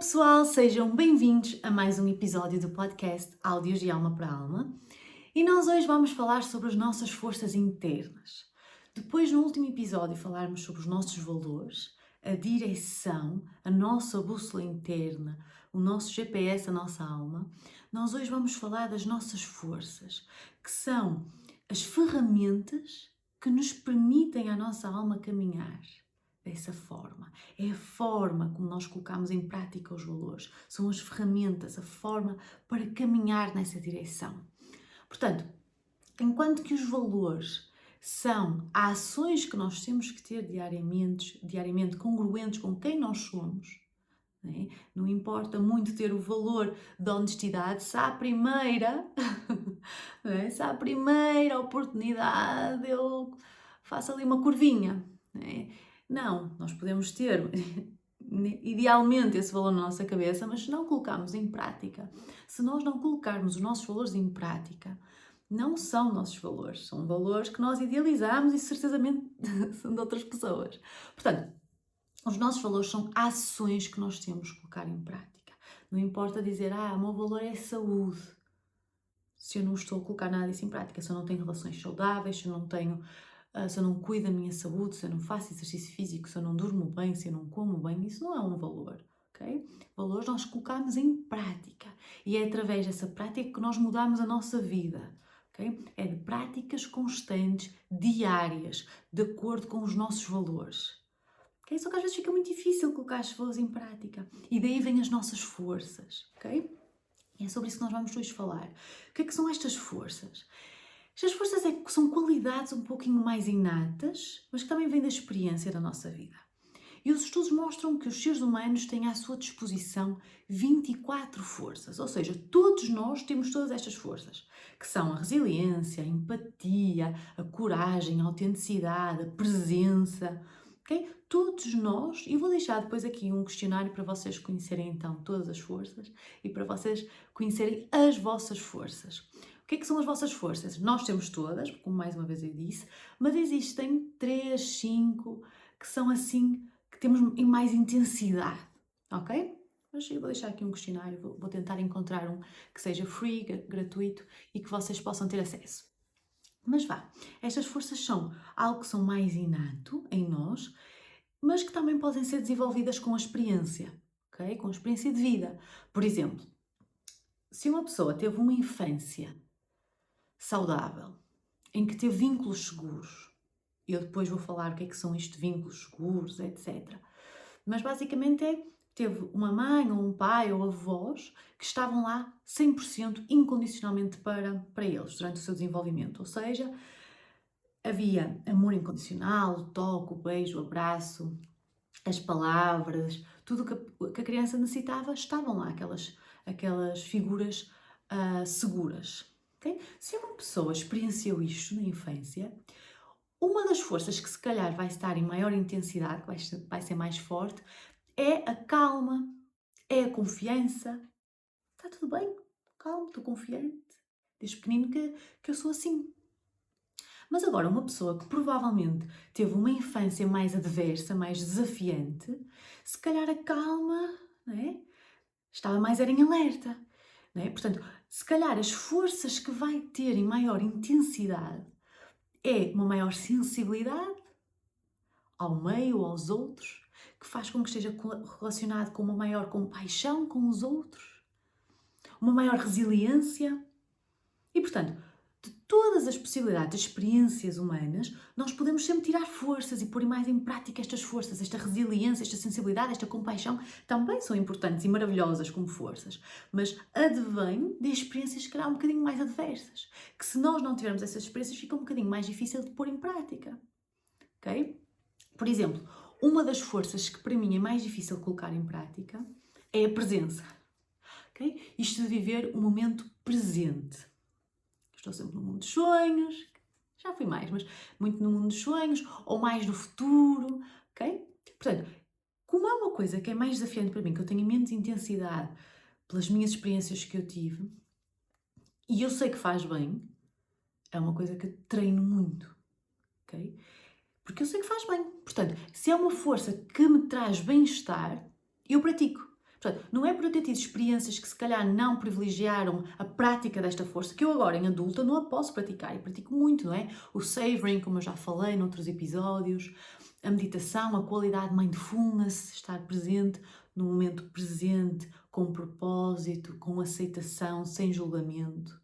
Pessoal, sejam bem-vindos a mais um episódio do podcast Áudios de Alma para Alma. E nós hoje vamos falar sobre as nossas forças internas. Depois, no último episódio, falarmos sobre os nossos valores, a direção, a nossa bússola interna, o nosso GPS, a nossa alma. Nós hoje vamos falar das nossas forças, que são as ferramentas que nos permitem à nossa alma caminhar dessa forma. É a forma como nós colocamos em prática os valores. São as ferramentas, a forma para caminhar nessa direção. Portanto, enquanto que os valores são ações que nós temos que ter diariamente congruentes com quem nós somos, não importa muito ter o valor da honestidade, se à primeira, se à primeira oportunidade eu faço ali uma curvinha. Não, nós podemos ter idealmente esse valor na nossa cabeça, mas se não colocarmos em prática, se nós não colocarmos os nossos valores em prática, não são nossos valores, são valores que nós idealizamos e certezamente são de outras pessoas. Portanto, os nossos valores são ações que nós temos que colocar em prática. Não importa dizer, o meu valor é saúde, se eu não estou a colocar nada disso em prática, se eu não tenho relações saudáveis, se eu não cuido da minha saúde, se eu não faço exercício físico, se eu não durmo bem, se eu não como bem, isso não é um valor, ok? Valores nós colocamos em prática e é através dessa prática que nós mudamos a nossa vida, ok? É de práticas constantes, diárias, de acordo com os nossos valores. Okay? Só que às vezes fica muito difícil colocar as valores em prática e daí vêm as nossas forças, ok? E é sobre isso que nós vamos hoje falar. O que é que são estas forças? Estas forças são qualidades um pouquinho mais inatas, mas que também vêm da experiência da nossa vida. E os estudos mostram que os seres humanos têm à sua disposição 24 forças, ou seja, todos nós temos todas estas forças, que são a resiliência, a empatia, a coragem, a autenticidade, a presença, ok? Todos nós, e vou deixar depois aqui um questionário para vocês conhecerem então todas as forças e para vocês conhecerem as vossas forças. O que é que são as vossas forças? Nós temos todas, como mais uma vez eu disse, mas existem 3, 5 que são assim, que temos em mais intensidade, ok? Mas eu vou deixar aqui um questionário, vou tentar encontrar um que seja free, gratuito e que vocês possam ter acesso. Mas estas forças são algo que são mais inato em nós, mas que também podem ser desenvolvidas com a experiência, ok? Com a experiência de vida. Por exemplo, se uma pessoa teve uma infância saudável, em que teve vínculos seguros, eu depois vou falar o que é que são estes vínculos seguros, etc. Mas basicamente teve uma mãe ou um pai ou avós que estavam lá 100% incondicionalmente para eles durante o seu desenvolvimento. Ou seja, havia amor incondicional, o toque, o beijo, o abraço, as palavras, tudo que a criança necessitava, estavam lá aquelas figuras seguras. Okay? Se uma pessoa experienciou isto na infância, uma das forças que se calhar vai estar em maior intensidade, que vai ser mais forte, é a calma, é a confiança. Está tudo bem, calmo, estou confiante. Desde pequenino que eu sou assim. Mas agora, uma pessoa que provavelmente teve uma infância mais adversa, mais desafiante, se calhar a calma, estava mais era em alerta. Portanto, se calhar as forças que vai ter em maior intensidade é uma maior sensibilidade ao meio, aos outros, que faz com que esteja relacionado com uma maior compaixão com os outros, uma maior resiliência. E, portanto, de todas as possibilidades, as experiências humanas, nós podemos sempre tirar forças e pôr mais em prática estas forças, esta resiliência, esta sensibilidade, esta compaixão, também são importantes e maravilhosas como forças, mas advém de experiências que calhar um bocadinho mais adversas, que se nós não tivermos essas experiências fica um bocadinho mais difícil de pôr em prática, ok? Por exemplo, uma das forças que para mim é mais difícil de colocar em prática é a presença, ok? Isto de viver o momento presente. Estou sempre no mundo dos sonhos, já fui mais, mas muito no mundo dos sonhos, ou mais no futuro, ok? Portanto, como é uma coisa que é mais desafiante para mim, que eu tenho menos intensidade pelas minhas experiências que eu tive, e eu sei que faz bem, é uma coisa que eu treino muito, ok? Porque eu sei que faz bem. Portanto, se é uma força que me traz bem-estar, eu pratico. Portanto, não é por eu ter tido experiências que se calhar não privilegiaram a prática desta força, que eu agora em adulta não a posso praticar, e pratico muito, não é? O savoring, como eu já falei noutros episódios, a meditação, a qualidade mindfulness, estar presente no momento presente, com propósito, com aceitação, sem julgamento.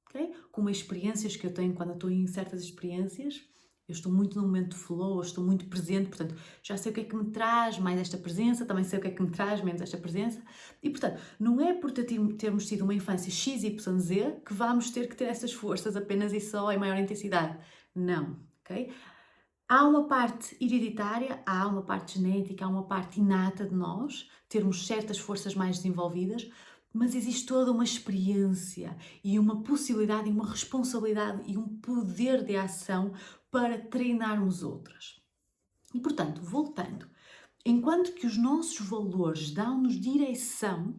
Okay? Com experiências que eu tenho quando eu estou em certas experiências, eu estou muito no momento de flow, eu estou muito presente, portanto, já sei o que é que me traz mais esta presença, também sei o que é que me traz menos esta presença, e portanto, não é por termos tido uma infância XYZ que vamos ter que ter essas forças apenas e só em maior intensidade. Não, ok? Há uma parte hereditária, há uma parte genética, há uma parte inata de nós, termos certas forças mais desenvolvidas, mas existe toda uma experiência e uma possibilidade e uma responsabilidade e um poder de ação para treinarmos outras. E portanto, voltando, enquanto que os nossos valores dão-nos direção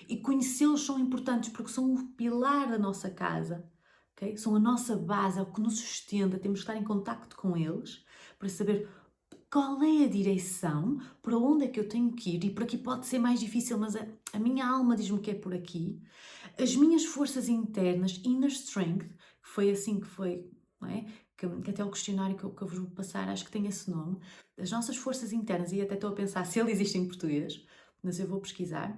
e conhecê-los são importantes porque são o pilar da nossa casa, okay? São a nossa base, é o que nos sustenta, temos que estar em contacto com eles para saber qual é a direção, para onde é que eu tenho que ir, e por aqui pode ser mais difícil, mas a minha alma diz-me que é por aqui. As minhas forças internas, inner strength, que foi assim que foi, não é? Que até o questionário que eu vos vou passar, acho que tem esse nome. As nossas forças internas, e até estou a pensar se ele existe em português, mas eu vou pesquisar.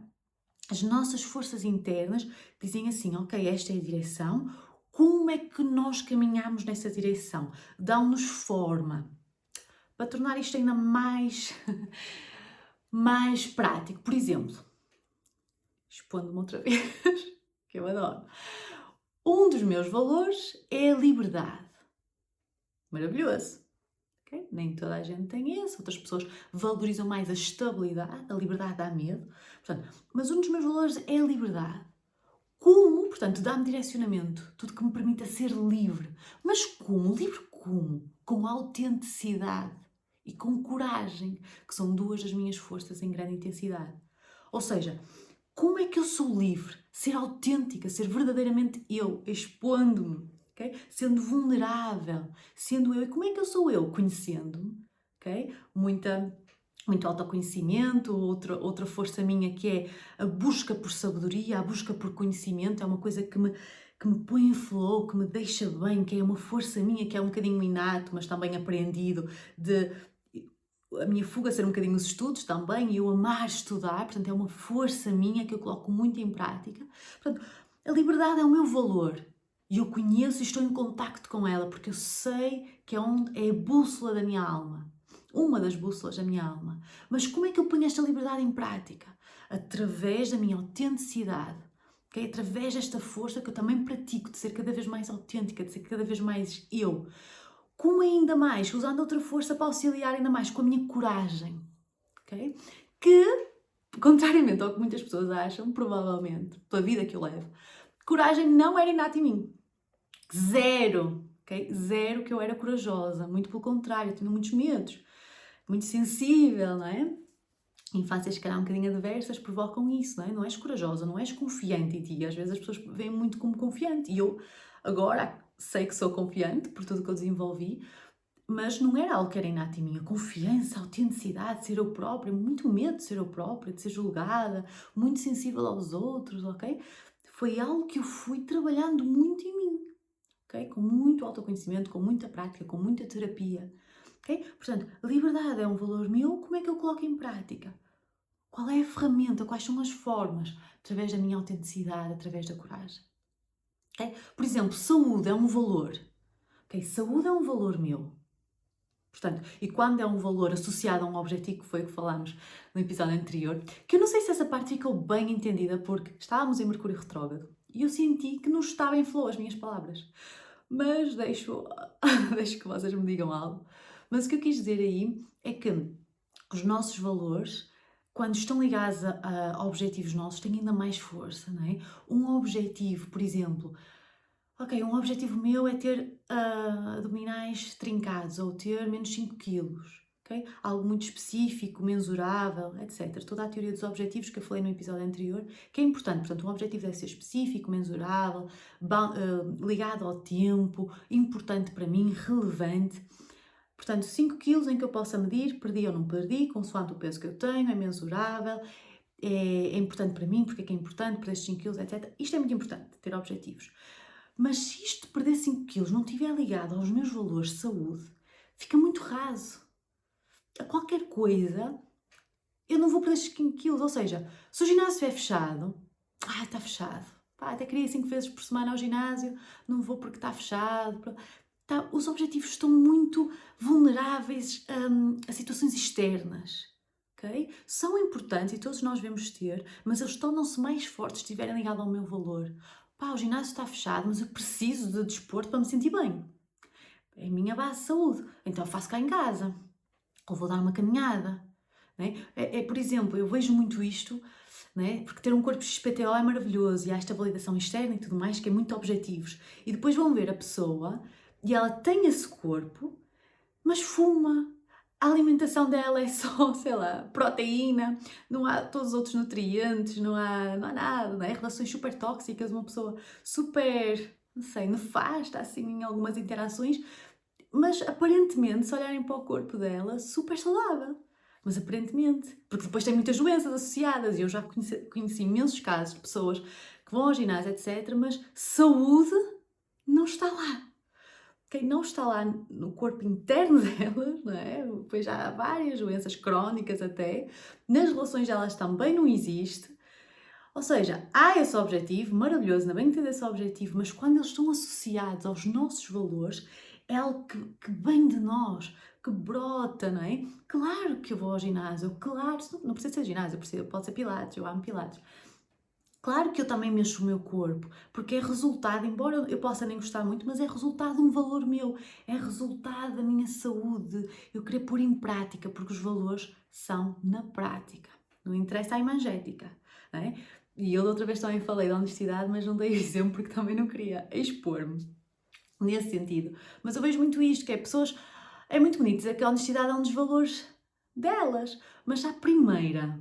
As nossas forças internas dizem assim, ok, esta é a direção, como é que nós caminhamos nessa direção? Dão-nos forma. Para tornar isto ainda mais, mais prático, por exemplo, expondo-me outra vez, que eu adoro. Um dos meus valores é a liberdade. Maravilhoso. Okay? Nem toda a gente tem esse, outras pessoas valorizam mais a estabilidade, a liberdade dá medo. Portanto, mas um dos meus valores é a liberdade. Como? Portanto, dá-me direcionamento, tudo que me permita ser livre. Mas como? Livre como? Com autenticidade e com coragem, que são duas das minhas forças em grande intensidade. Ou seja, como é que eu sou livre? Ser autêntica, ser verdadeiramente eu, expondo-me, okay? Sendo vulnerável, sendo eu. E como é que eu sou eu? Conhecendo-me, okay? Muito autoconhecimento, outra força minha que é a busca por sabedoria, a busca por conhecimento, é uma coisa que me põe em flow, que me deixa bem, que é uma força minha, que é um bocadinho inato, mas também aprendido, de a minha fuga ser um bocadinho os estudos também, e eu amar estudar, portanto é uma força minha que eu coloco muito em prática. Portanto, a liberdade é o meu valor, e eu conheço e estou em contacto com ela, porque eu sei que é a bússola da minha alma. Uma das bússolas da minha alma. Mas como é que eu ponho esta liberdade em prática? Através da minha autenticidade. Okay? Através desta força que eu também pratico de ser cada vez mais autêntica, de ser cada vez mais eu. Como ainda mais, usando outra força para auxiliar ainda mais com a minha coragem. Okay? Que, contrariamente ao que muitas pessoas acham, provavelmente, pela vida que eu levo, coragem não era inata em mim. Zero. Okay? Zero que eu era corajosa. Muito pelo contrário, eu tinha muitos medos. Muito sensível, não é? Infâncias, se calhar, um bocadinho adversas provocam isso, não é? Não és corajosa, não és confiante em ti. Às vezes as pessoas veem muito como confiante. E eu, agora, sei que sou confiante por tudo que eu desenvolvi, mas não era algo que era inato em mim. A confiança, a autenticidade, de ser eu própria, muito medo de ser eu própria, de ser julgada, muito sensível aos outros, ok? Foi algo que eu fui trabalhando muito em mim, ok? Com muito autoconhecimento, com muita prática, com muita terapia. Okay? Portanto, a liberdade é um valor meu, como é que eu coloco em prática? Qual é a ferramenta? Quais são as formas? Através da minha autenticidade, através da coragem. Okay? Por exemplo, saúde é um valor. Okay? Saúde é um valor meu. Portanto, e quando é um valor associado a um objetivo, que foi o que falámos no episódio anterior, que eu não sei se essa parte ficou bem entendida, porque estávamos em Mercúrio retrógrado e eu senti que não estava em flow as minhas palavras. Mas deixo que vocês me digam algo. Mas o que eu quis dizer aí é que os nossos valores, quando estão ligados a objetivos nossos, têm ainda mais força, não é? Um objetivo, por exemplo, ok, um objetivo meu é ter abdominais trincados ou ter menos 5 quilos, ok? Algo muito específico, mensurável, etc. Toda a teoria dos objetivos que eu falei no episódio anterior, que é importante. Portanto, um objetivo deve ser específico, mensurável, ligado ao tempo, importante para mim, relevante. Portanto, 5 quilos em que eu possa medir, perdi ou não perdi, consoante o peso que eu tenho, é mensurável. é importante para mim, porque é que é importante, perder 5 quilos, etc. Isto é muito importante, ter objetivos. Mas se isto de perder 5 quilos não estiver ligado aos meus valores de saúde, fica muito raso. A qualquer coisa, eu não vou perder 5 quilos. Ou seja, se o ginásio estiver fechado, está fechado. Pá, até queria 5 vezes por semana ao ginásio, não vou porque está fechado. Os objetivos estão muito vulneráveis a situações externas. Okay? São importantes e todos nós devemos ter, mas eles tornam-se mais fortes se estiverem ligados ao meu valor. Pá, o ginásio está fechado, mas eu preciso de desporto para me sentir bem. É a minha base de saúde. Então eu faço cá em casa. Ou vou dar uma caminhada. Né? Por exemplo, eu vejo muito isto, né? Porque ter um corpo XPTO é maravilhoso e há esta validação externa e tudo mais, que é muito objetivos. E depois vão ver a pessoa e ela tem esse corpo, mas fuma. A alimentação dela é só, sei lá, proteína, não há todos os outros nutrientes, não há nada, não é? Relações super tóxicas, uma pessoa super, não sei, nefasta, assim, em algumas interações, mas aparentemente, se olharem para o corpo dela, super saudável. Mas aparentemente, porque depois tem muitas doenças associadas, e eu já conheci imensos casos de pessoas que vão ao ginásio, etc., mas saúde não está lá. Quem não está lá no corpo interno delas, não é? Depois já há várias doenças crónicas até, nas relações delas também não existe. Ou seja, há esse objetivo, maravilhoso, ainda bem que tem esse objetivo, mas quando eles estão associados aos nossos valores, é algo que vem de nós, que brota, não é? Claro que eu vou ao ginásio, claro, não precisa ser ginásio, pode ser pilates, eu amo pilates. Claro que eu também mexo o meu corpo, porque é resultado, embora eu possa nem gostar muito, mas é resultado de um valor meu, é resultado da minha saúde, eu querer pôr em prática, porque os valores são na prática, não interessa a imagética, não é? E eu da outra vez também falei da honestidade, mas não dei exemplo porque também não queria expor-me nesse sentido. Mas eu vejo muito isto, que é pessoas, é muito bonito dizer que a honestidade é um dos valores delas, mas à primeira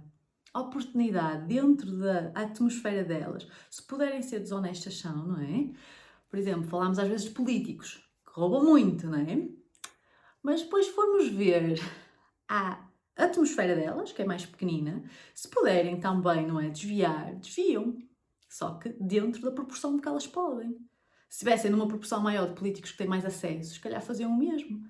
oportunidade dentro da atmosfera delas, se puderem ser desonestas são, não é? Por exemplo, falamos às vezes de políticos que roubam muito, não é? Mas depois formos ver a atmosfera delas, que é mais pequenina, se puderem também, não é, desviar, desviam. Só que dentro da proporção de que elas podem. Se estivessem numa proporção maior de políticos que têm mais acesso, se calhar faziam o mesmo.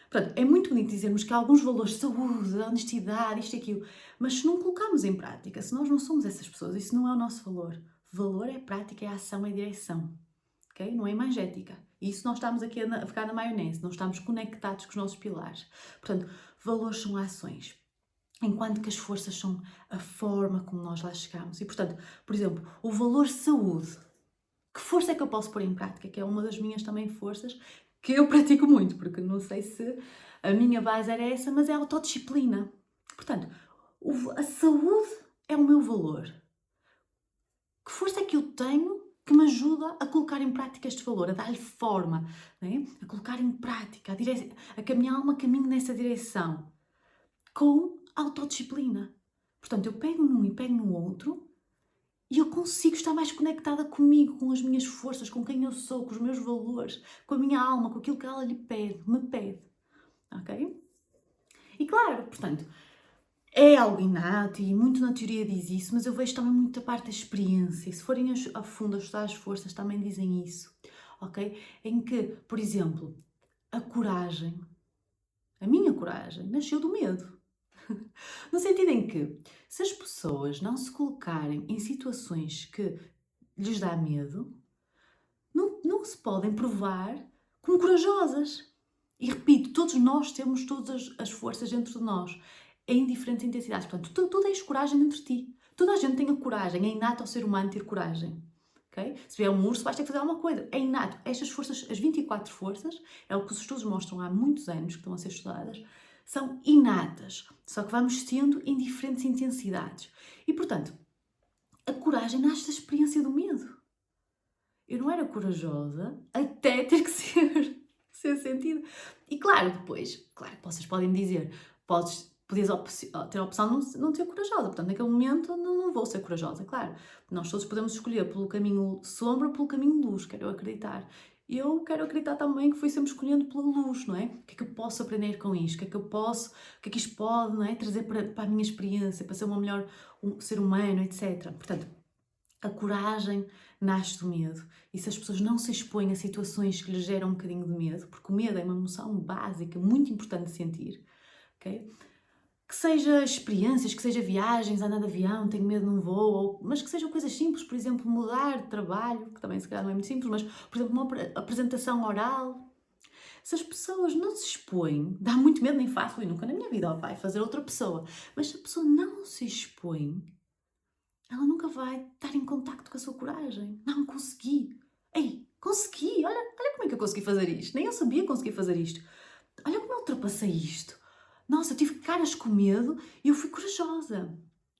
Portanto, é muito bonito dizermos que há alguns valores de saúde, honestidade, isto e aquilo, mas se não colocamos em prática, se nós não somos essas pessoas, isso não é o nosso valor. Valor é prática, é ação, é direção. Okay? Não é imagética. E isso nós estamos aqui a ficar na maionese, não estamos conectados com os nossos pilares. Portanto, valores são ações, enquanto que as forças são a forma como nós lá chegamos. E, portanto, por exemplo, o valor saúde. Que força é que eu posso pôr em prática? Que é uma das minhas também forças que eu pratico muito, porque não sei se a minha base era essa, mas é a autodisciplina. Portanto, a saúde é o meu valor. Que força é que eu tenho que me ajuda a colocar em prática este valor, a dar-lhe forma, né? A colocar em prática, a caminhar uma caminho nessa direção, com autodisciplina. Portanto, eu pego num e pego no outro, e eu consigo estar mais conectada comigo, com as minhas forças, com quem eu sou, com os meus valores, com a minha alma, com aquilo que ela me pede. Ok? E claro, portanto, é algo inato e muito na teoria diz isso, mas eu vejo também muita parte da experiência. E se forem a fundo a estudar as forças, também dizem isso. Ok? Em que, por exemplo, a coragem, a minha coragem, nasceu do medo. No sentido em que, se as pessoas não se colocarem em situações que lhes dá medo, não se podem provar como corajosas. E repito, todos nós temos todas as forças dentro de nós, em diferentes intensidades. Portanto, tu tens coragem dentro de ti. Toda a gente tem a coragem, é inato ao ser humano ter coragem. Okay? Se vier um urso, vais ter que fazer alguma coisa. É inato. Estas forças, as 24 forças, é o que os estudos mostram há muitos anos que estão a ser estudadas, são inatas, só que vamos tendo em diferentes intensidades. E, portanto, a coragem nasce da experiência do medo. Eu não era corajosa até ter que ser sentido. E claro, depois, claro que vocês podem me dizer, podias ter a opção de não ser corajosa. Portanto, naquele momento não vou ser corajosa, claro. Nós todos podemos escolher pelo caminho sombra ou pelo caminho luz, quero acreditar. eu quero acreditar também que fui sempre escolhendo pela luz, não é? O que é que eu posso aprender com isto? O que é que eu posso, o que é que isto pode, não é? Trazer para a minha experiência, para ser uma melhor ser humano, etc. Portanto, a coragem nasce do medo. E se as pessoas não se expõem a situações que lhes geram um bocadinho de medo, porque o medo é uma emoção básica, muito importante de sentir, ok? Que seja experiências, que seja viagens, andar de avião, tenho medo num voo, mas que sejam coisas simples, por exemplo, mudar de trabalho, que também se calhar não é muito simples, mas, por exemplo, uma apresentação oral. Se as pessoas não se expõem, dá muito medo, nem faço, e nunca na minha vida, ó, vai fazer outra pessoa, mas se a pessoa não se expõe, ela nunca vai estar em contacto com a sua coragem. Não, consegui. Ei, consegui, olha como é que eu consegui fazer isto. Nem eu sabia conseguir fazer isto. Olha como eu ultrapassei isto. Nossa, eu tive caras com medo e eu fui corajosa.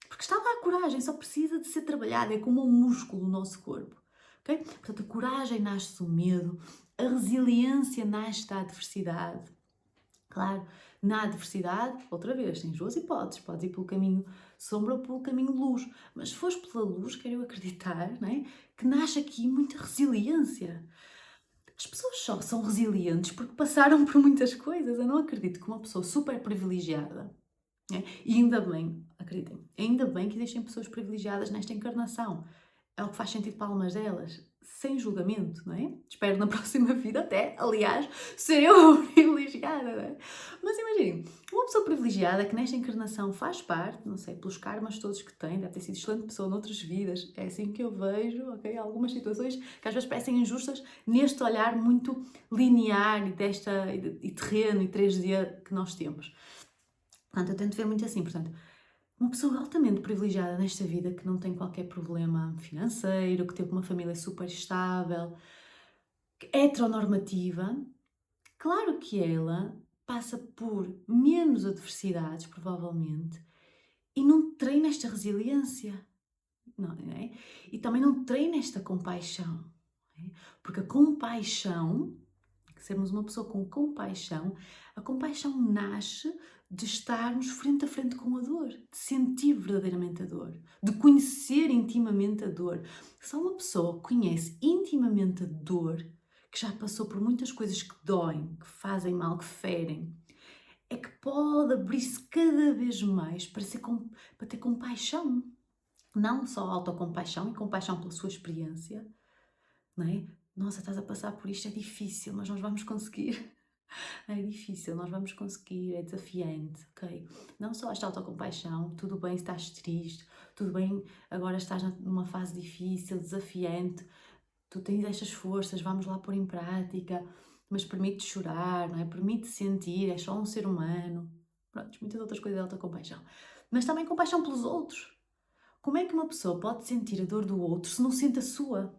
Porque está lá a coragem, só precisa de ser trabalhada, é como um músculo no nosso corpo. Okay? Portanto, a coragem nasce do medo, a resiliência nasce da adversidade. Claro, na adversidade, outra vez, tens duas hipóteses, podes ir pelo caminho sombra ou pelo caminho luz, mas se fores pela luz, quero eu acreditar, não é? Que nasce aqui muita resiliência. As pessoas só são resilientes porque passaram por muitas coisas. Eu não acredito que uma pessoa super privilegiada, né? E ainda bem, acreditem, ainda bem que existem pessoas privilegiadas nesta encarnação. É o que faz sentido para algumas delas, sem julgamento, não é? Espero na próxima vida até, aliás, ser eu privilegiada, não é? Mas imaginem, uma pessoa privilegiada que nesta encarnação faz parte, não sei, pelos karmas todos que tem, deve ter sido excelente pessoa noutras vidas, é assim que eu vejo, ok? Algumas situações que às vezes parecem injustas neste olhar muito linear e terreno e 3D que nós temos. Portanto, eu tento ver muito assim, portanto, uma pessoa altamente privilegiada nesta vida que não tem qualquer problema financeiro, que teve uma família super estável, heteronormativa, claro que ela passa por menos adversidades, provavelmente, e não treina esta resiliência, não é? E também não treina esta compaixão, não é? Porque a compaixão, sermos uma pessoa com compaixão, a compaixão nasce de estarmos frente a frente com a dor, de sentir verdadeiramente a dor, de conhecer intimamente a dor. Só uma pessoa que conhece intimamente a dor, que já passou por muitas coisas que doem, que fazem mal, que ferem, é que pode abrir-se cada vez mais para ter compaixão. Não só autocompaixão e compaixão pela sua experiência, não é? Nossa, estás a passar por isto, é difícil, mas nós vamos conseguir. É difícil, nós vamos conseguir, é desafiante, ok? Não só esta autocompaixão, tudo bem se estás triste, tudo bem, agora estás numa fase difícil, desafiante, tu tens estas forças, vamos lá pôr em prática, mas permite chorar, não é? Permite sentir, é só um ser humano. Pronto, muitas outras coisas de autocompaixão. Mas também compaixão pelos outros. Como é que uma pessoa pode sentir a dor do outro se não sente a sua?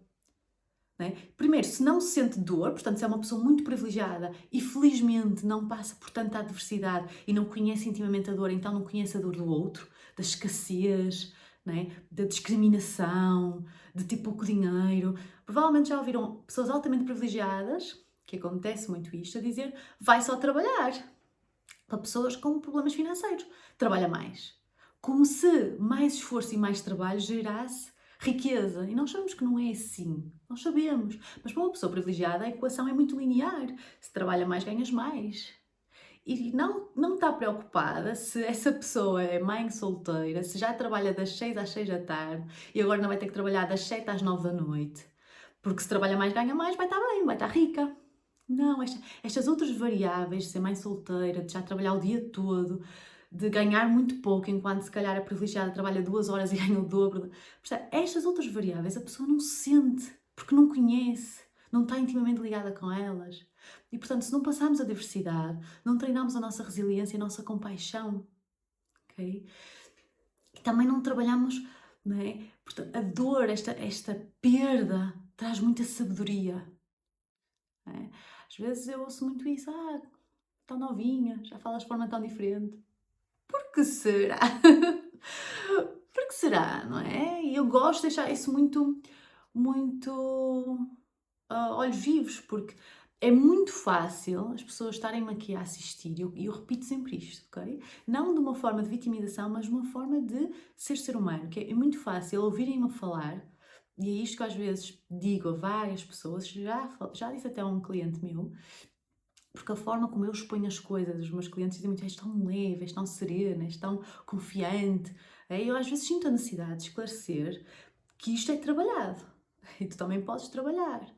Não é? Primeiro, se não se sente dor, portanto, se é uma pessoa muito privilegiada e felizmente não passa por tanta adversidade e não conhece intimamente a dor, então não conhece a dor do outro, da escassez, não é? Da discriminação, de ter pouco dinheiro. Provavelmente já ouviram pessoas altamente privilegiadas, que acontece muito isto, a dizer vai só trabalhar. Para pessoas com problemas financeiros. Trabalha mais. Como se mais esforço e mais trabalho gerasse riqueza. E nós sabemos que não é assim. Nós sabemos. Mas para uma pessoa privilegiada a equação é muito linear. Se trabalha mais, ganhas mais. E não está preocupada se essa pessoa é mãe solteira, se já trabalha das 6 às 6 da tarde e agora não vai ter que trabalhar das 7 às 9 da noite. Porque se trabalha mais, ganha mais, vai estar bem, vai estar rica. Não, estas outras variáveis, de ser mãe solteira, de já trabalhar o dia todo, de ganhar muito pouco, enquanto se calhar a privilegiada trabalha 2 horas e ganha o dobro. Percebe? Estas outras variáveis a pessoa não sente, porque não conhece, não está intimamente ligada com elas. E portanto, se não passarmos a diversidade, não treinamos a nossa resiliência e a nossa compaixão, ok? E também não trabalhamos, não é? Portanto, a dor, esta perda, traz muita sabedoria. Não é? Às vezes eu ouço muito isso, tão novinha, já falas de forma tão diferente. Por que será? Por que será, não é? E eu gosto de deixar isso muito olhos vivos, porque é muito fácil as pessoas estarem-me aqui a assistir, e eu repito sempre isto, ok? Não de uma forma de vitimização, mas de uma forma de ser humano, que é muito fácil ouvirem-me falar E é isto que às vezes digo a várias pessoas, já disse até a um cliente meu, porque a forma como eu exponho as coisas, os meus clientes dizem muito, és tão leve, és tão serena, és tão confiante. Eu às vezes sinto a necessidade de esclarecer que isto é trabalhado e tu também podes trabalhar.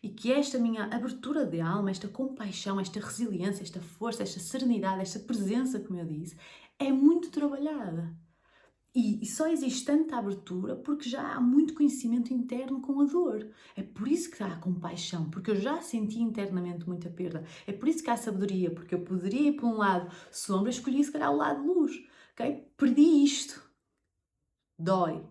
E que esta minha abertura de alma, esta compaixão, esta resiliência, esta força, esta serenidade, esta presença, como eu disse, é muito trabalhada. E só existe tanta abertura porque já há muito conhecimento interno com a dor. É por isso que há compaixão, porque eu já senti internamente muita perda. É por isso que há sabedoria, porque eu poderia ir para um lado sombra, escolhi se calhar o lado luz. Okay? Perdi isto. Dói.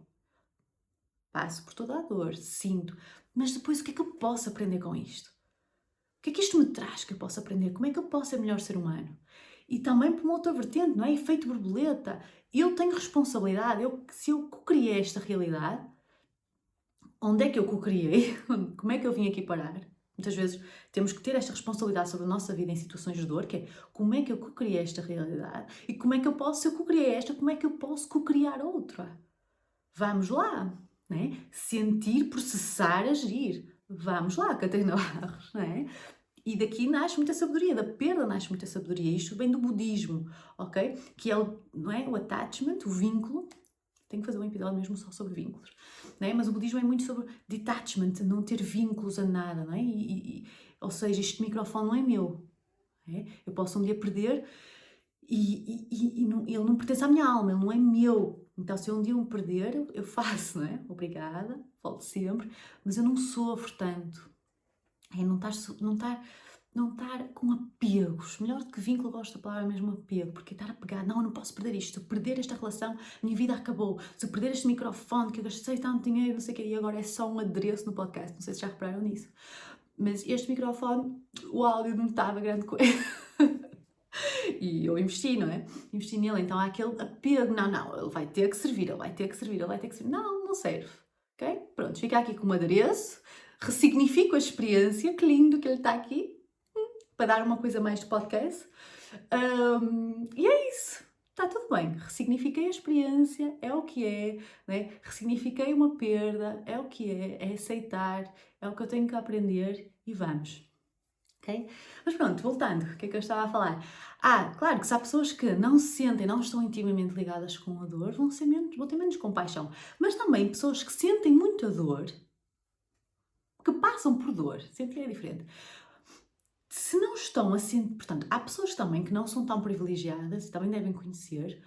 Passo por toda a dor, sinto. Mas depois o que é que eu posso aprender com isto? O que é que isto me traz que eu posso aprender? Como é que eu posso ser melhor ser humano? E também por uma outra vertente, não é? Efeito borboleta. Eu tenho responsabilidade. Se eu co-criei esta realidade, onde é que eu co-criei? Como é que eu vim aqui parar? Muitas vezes temos que ter esta responsabilidade sobre a nossa vida em situações de dor, que é como é que eu co-criei esta realidade e como é que eu posso, se eu co-criei esta, como é que eu posso co-criar outra? Vamos lá, né? Sentir, processar, agir. Vamos lá, Catarina Barros, né? E daqui nasce muita sabedoria, da perda nasce muita sabedoria. Isto vem do budismo, ok? Que é não é? O attachment, o vínculo. Tenho que fazer um episódio mesmo só sobre vínculos, né? Mas o budismo é muito sobre detachment, não ter vínculos a nada, não é? Ou seja, este microfone não é meu. É? Eu posso um dia perder ele não pertence à minha alma, ele não é meu. Então, se eu um dia o perder, eu faço, não é? Obrigada, volto sempre, mas eu não sofro tanto. É não estar com apegos. Melhor do que vínculo, eu gosto da palavra mesmo apego, porque estar apegado, não, eu não posso perder isto. Se eu perder esta relação, a minha vida acabou. Se eu perder este microfone, que eu gastei tanto dinheiro, não sei o quê, e agora é só um adereço no podcast, não sei se já repararam nisso. Mas este microfone, o áudio não estava grande coisa. E eu investi, não é? Investi nele, então há aquele apego, não, ele vai ter que servir, ele vai ter que servir, ele vai ter que servir. Não, não serve, ok? Pronto, fica aqui com um adereço, ressignifico a experiência, que lindo que ele está aqui, para dar uma coisa mais de podcast. E é isso, está tudo bem, ressignifiquei a experiência, é o que é, né? Ressignifiquei uma perda, é o que é aceitar, é o que eu tenho que aprender e vamos. Okay? Mas pronto, voltando, o que é que eu estava a falar? Claro que se há pessoas que não se sentem, não estão intimamente ligadas com a dor, vão ter menos compaixão. Mas também pessoas que sentem muita dor, que passam por dor, sentir é diferente. Se não estão a sentir, portanto, há pessoas também que não são tão privilegiadas e também devem conhecer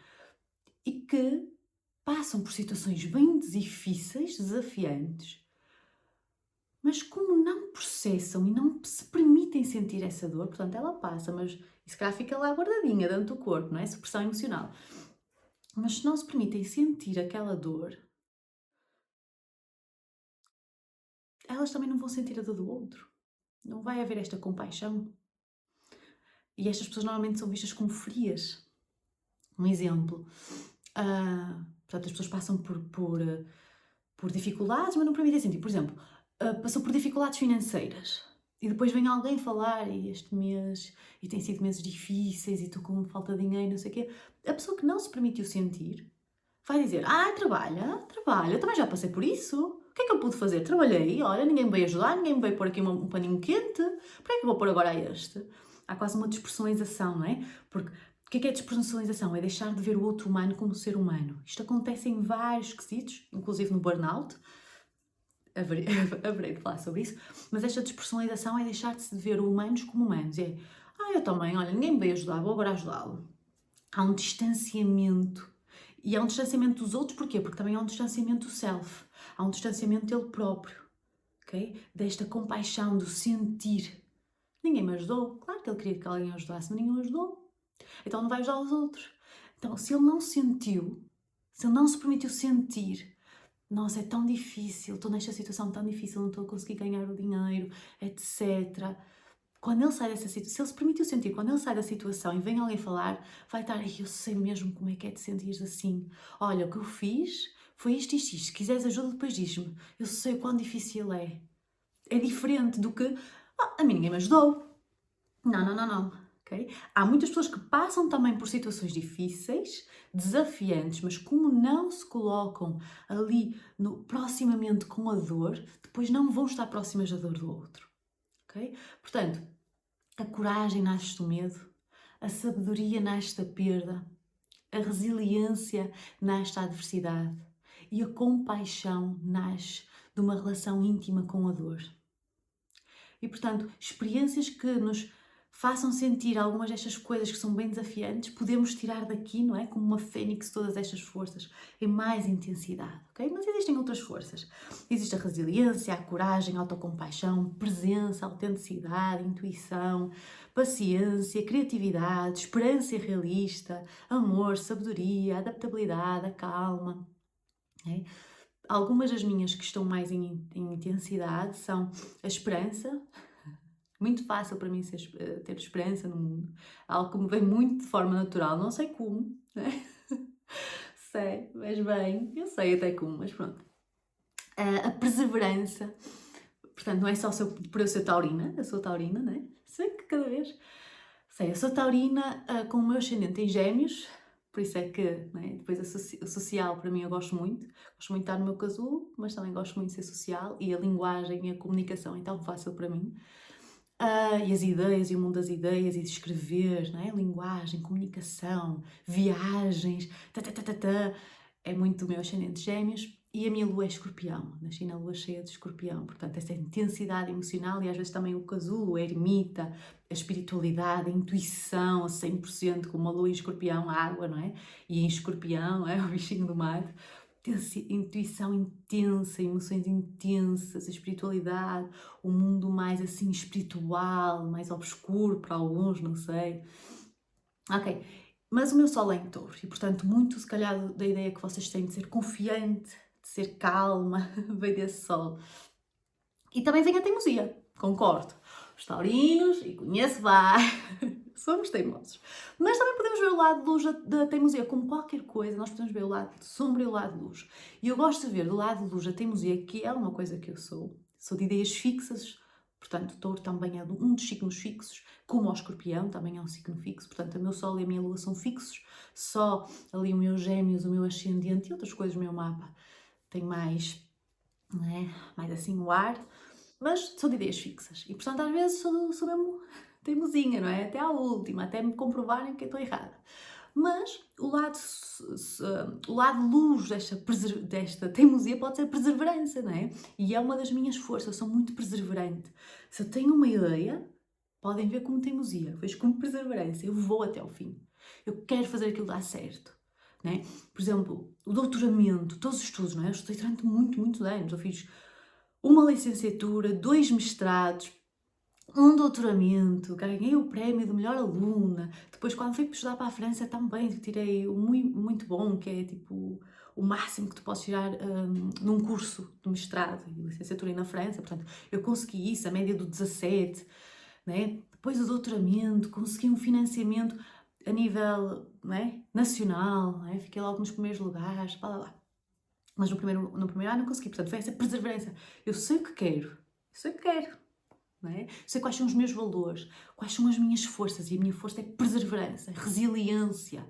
e que passam por situações bem difíceis, desafiantes, mas como não processam e não se permitem sentir essa dor, portanto ela passa, mas se calhar fica lá guardadinha dentro do corpo, não é? Supressão emocional. Mas se não se permitem sentir aquela dor, elas também não vão sentir a dor do outro. Não vai haver esta compaixão. E estas pessoas normalmente são vistas como frias. Um exemplo. Portanto, as pessoas passam por dificuldades, mas não permitem sentir. Por exemplo, passou por dificuldades financeiras e depois vem alguém falar e este mês, e tem sido meses difíceis e estou com falta de dinheiro, não sei o quê. A pessoa que não se permitiu sentir vai dizer, trabalha, eu também já passei por isso. O que é que eu pude fazer? Trabalhei, olha, ninguém me veio ajudar, ninguém me veio pôr aqui um paninho quente, para que é que eu vou pôr agora a este? Há quase uma despersonalização, não é? Porque o que é despersonalização? É deixar de ver o outro humano como ser humano. Isto acontece em vários quesitos, inclusive no burnout. Haverei de falar sobre isso. Mas esta despersonalização é deixar-se de ver humanos como humanos. Eu também, olha, ninguém me veio ajudar, vou agora ajudá-lo. Há um distanciamento. E há um distanciamento dos outros, porquê? Porque também há um distanciamento do self. Há um distanciamento dele próprio. Ok? Desta compaixão, do sentir. Ninguém me ajudou. Claro que ele queria que alguém o ajudasse, mas ninguém o ajudou. Então não vai ajudar os outros. Então, se ele não sentiu, se ele não se permitiu sentir, nossa, é tão difícil, estou nesta situação tão difícil, não estou a conseguir ganhar o dinheiro, etc. Quando ele sai dessa situação, se ele se permitiu sentir, quando ele sai da situação e vem alguém falar, vai estar, eu sei mesmo como é que é te sentir assim. Olha, o que eu fiz foi isto, isto, isto. Se quiseres ajuda, depois diz-me. Eu sei o quão difícil é. É diferente do que, a mim ninguém me ajudou. Não. ok? Há muitas pessoas que passam também por situações difíceis, desafiantes, mas como não se colocam ali proximamente com a dor, depois não vão estar próximas da dor do outro, ok? Portanto, a coragem nasce do medo, a sabedoria nasce da perda, a resiliência nasce da adversidade e a compaixão nasce de uma relação íntima com a dor. E, portanto, experiências que nos façam sentir algumas destas coisas que são bem desafiantes, podemos tirar daqui, não é? Como uma fênix, todas estas forças em mais intensidade, ok? Mas existem outras forças. Existe a resiliência, a coragem, a autocompaixão, presença, autenticidade, intuição, paciência, criatividade, esperança realista, amor, sabedoria, adaptabilidade, a calma, ok? Algumas das minhas que estão mais em intensidade são a esperança. Muito fácil para mim ter esperança no mundo. Algo que me vem muito de forma natural. Não sei como, né? Sei, mas bem, eu sei até como, mas pronto. A perseverança. Portanto, não é só por eu ser taurina. Eu sou taurina, né? Sei que cada vez... Sei, eu sou taurina com o meu ascendente em Gêmeos. Por isso é que, né, depois o social, para mim, eu gosto muito. Gosto muito de estar no meu casulo, mas também gosto muito de ser social. E a linguagem e a comunicação é tão fácil para mim. E as ideias, e o mundo das ideias, e de escrever, não é? Linguagem, comunicação, viagens, é muito do meu ascendente Gêmeos. E a minha lua é Escorpião, nasci na lua cheia de Escorpião, portanto essa intensidade emocional e às vezes também o casulo, a ermita, a espiritualidade, a intuição a 100%, como a lua em Escorpião, a água, não é? E em Escorpião, é o bichinho do mar, intuição intensa, emoções intensas, a espiritualidade, o mundo mais assim espiritual, mais obscuro para alguns, não sei. Ok, mas o meu sol é em Touro e portanto muito se calhar da ideia que vocês têm de ser confiante, de ser calma, vem desse sol. E também vem a teimosia, concordo. Os taurinos, e conheço vários, somos teimosos. Mas também podemos ver o lado de luz da teimosia, como qualquer coisa, nós podemos ver o lado de sombra e o lado de luz. E eu gosto de ver do lado de luz da teimosia, que é uma coisa que eu sou. Sou de ideias fixas, portanto, Touro também é um dos signos fixos, como o Escorpião também é um signo fixo, portanto, o meu Sol e a minha Lua são fixos, só ali o meu Gêmeos, o meu ascendente e outras coisas do meu mapa tem mais, não é? Mais assim o ar, mas são de ideias fixas e, portanto, às vezes sou mesmo teimosinha, não é? Até à última, até me comprovarem que eu estou errada. Mas o lado luz desta teimosia pode ser a perseverança, não é? E é uma das minhas forças, eu sou muito perseverante. Se eu tenho uma ideia, podem ver como teimosia, vejo como perseverança, eu vou até ao fim. Eu quero fazer aquilo dar certo, não é? Por exemplo, o doutoramento, todos os estudos, não é? Eu estudei durante muitos anos, eu fiz uma licenciatura, 2 mestrados, um doutoramento, ganhei o prémio de melhor aluna. Depois, quando fui estudar para a França, também tirei um muito bom, que é tipo o máximo que tu podes tirar num curso de mestrado e licenciatura na França. Portanto, eu consegui isso, a média do 17, né? Depois o doutoramento, consegui um financiamento a nível, né, nacional, né? Fiquei logo nos primeiros lugares, blá blá blá. Mas no primeiro ano não consegui, portanto, foi essa perseverança. Eu sei o que quero, não é? Sei quais são os meus valores, quais são as minhas forças, e a minha força é perseverança, resiliência.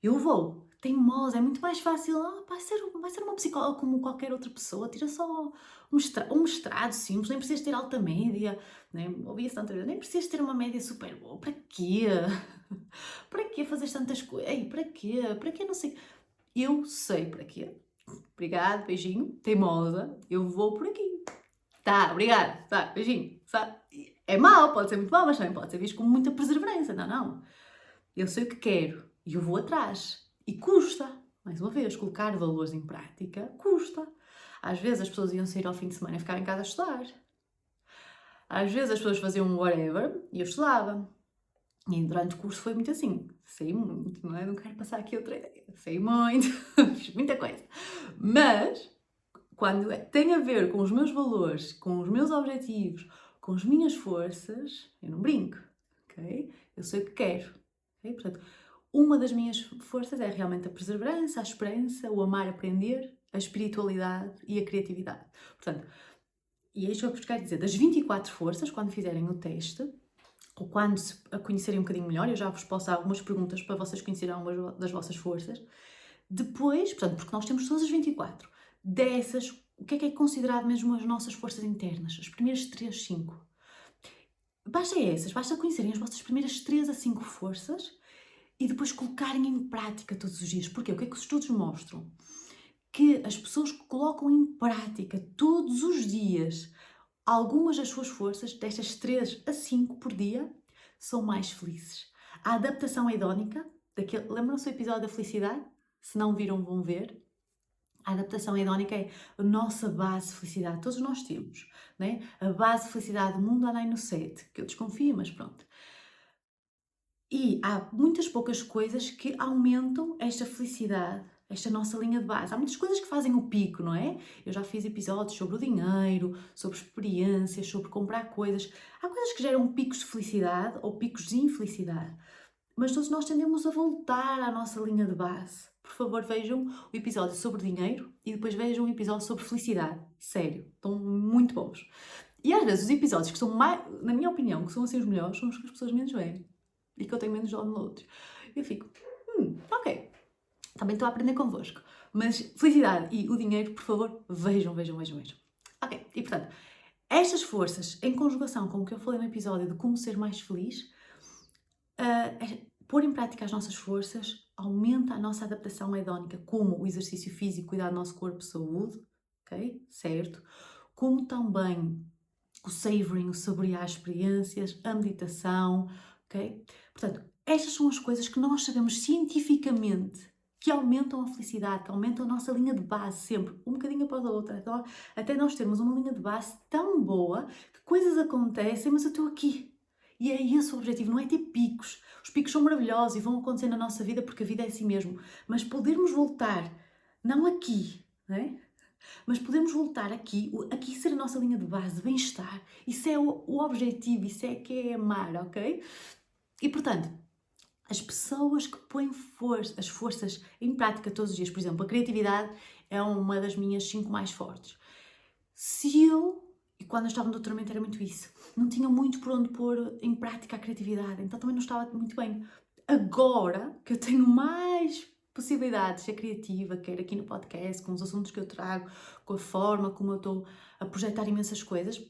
Eu vou, teimosa, é muito mais fácil, vai ser uma psicóloga como qualquer outra pessoa, tira só um mestrado simples, nem precisas ter alta média, né? Ouvi isso tantas vezes, nem precisas ter uma média super boa, para quê? Para quê fazer tantas coisas? Ei, para quê? Para quê não sei? Eu sei para quê. Obrigado, beijinho, teimosa, eu vou por aqui. Tá, obrigado, tá, beijinho. Tá. É mau, pode ser muito mau, mas também pode ser visto com muita perseverança. Não. Eu sei o que quero e eu vou atrás. E custa, mais uma vez, colocar valores em prática custa. Às vezes as pessoas iam sair ao fim de semana e ficar em casa a estudar. Às vezes as pessoas faziam um whatever e eu estudava. E durante o curso foi muito assim. Saí muito, não é? Não quero passar aqui outra ideia. Saí muito, fiz muita coisa. Mas quando tem a ver com os meus valores, com os meus objetivos, com as minhas forças, eu não brinco, ok? Eu sei o que quero, ok? Portanto, uma das minhas forças é realmente a perseverança, a esperança, o amar aprender, a espiritualidade e a criatividade. Portanto, e é isto que eu vos quero dizer, das 24 forças, quando fizerem o teste, ou quando se a conhecerem um bocadinho melhor, eu já vos posso dar algumas perguntas para vocês conhecerem algumas das vossas forças. Depois, portanto, porque nós temos todas as 24, dessas, o que é considerado mesmo as nossas forças internas? As primeiras 3, 5. Basta conhecerem as vossas primeiras 3 a 5 forças e depois colocarem em prática todos os dias. Porquê? O que é que os estudos mostram? Que as pessoas que colocam em prática todos os dias algumas das suas forças, destas 3 a 5 por dia, são mais felizes. A adaptação hedónica, lembram-se do episódio da felicidade? Se não viram, vão ver. A adaptação hedónica é a nossa base de felicidade, todos nós temos, né? A base de felicidade do mundo anda aí no 7, que eu desconfio, mas pronto. E há muitas poucas coisas que aumentam esta felicidade, esta nossa linha de base. Há muitas coisas que fazem o pico, não é? Eu já fiz episódios sobre o dinheiro, sobre experiências, sobre comprar coisas. Há coisas que geram picos de felicidade ou picos de infelicidade. Mas todos nós tendemos a voltar à nossa linha de base. Por favor, vejam o episódio sobre dinheiro e depois vejam o episódio sobre felicidade. Sério, estão muito bons. E às vezes os episódios que são mais, na minha opinião, que são assim os melhores, são os que as pessoas menos veem. E que eu tenho menos downloads. Eu fico, ok, também estou a aprender convosco. Mas felicidade e o dinheiro, por favor, vejam. Ok, e portanto, estas forças, em conjugação com o que eu falei no episódio de como ser mais feliz, pôr em prática as nossas forças aumenta a nossa adaptação hedónica, como o exercício físico, cuidar do nosso corpo, saúde, ok? Certo? Como também o savoring, o saborear experiências, a meditação, ok? Portanto, estas são as coisas que nós sabemos cientificamente que aumentam a felicidade, que aumentam a nossa linha de base sempre, um bocadinho após a outra, até nós termos uma linha de base tão boa que coisas acontecem, mas eu estou aqui. E é esse o objetivo, não é ter picos. Os picos são maravilhosos e vão acontecer na nossa vida porque a vida é assim mesmo. Mas podermos voltar, não aqui, não é? Mas podemos voltar aqui ser a nossa linha de base, de bem-estar. Isso é o objetivo, isso é que é amar, ok? E portanto, as pessoas que põem as forças em prática todos os dias, por exemplo, a criatividade é uma das minhas 5 mais fortes. E quando eu estava no doutoramento era muito isso, não tinha muito por onde pôr em prática a criatividade, então também não estava muito bem. Agora que eu tenho mais possibilidades de ser criativa, quer aqui no podcast, com os assuntos que eu trago, com a forma como eu estou a projetar imensas coisas,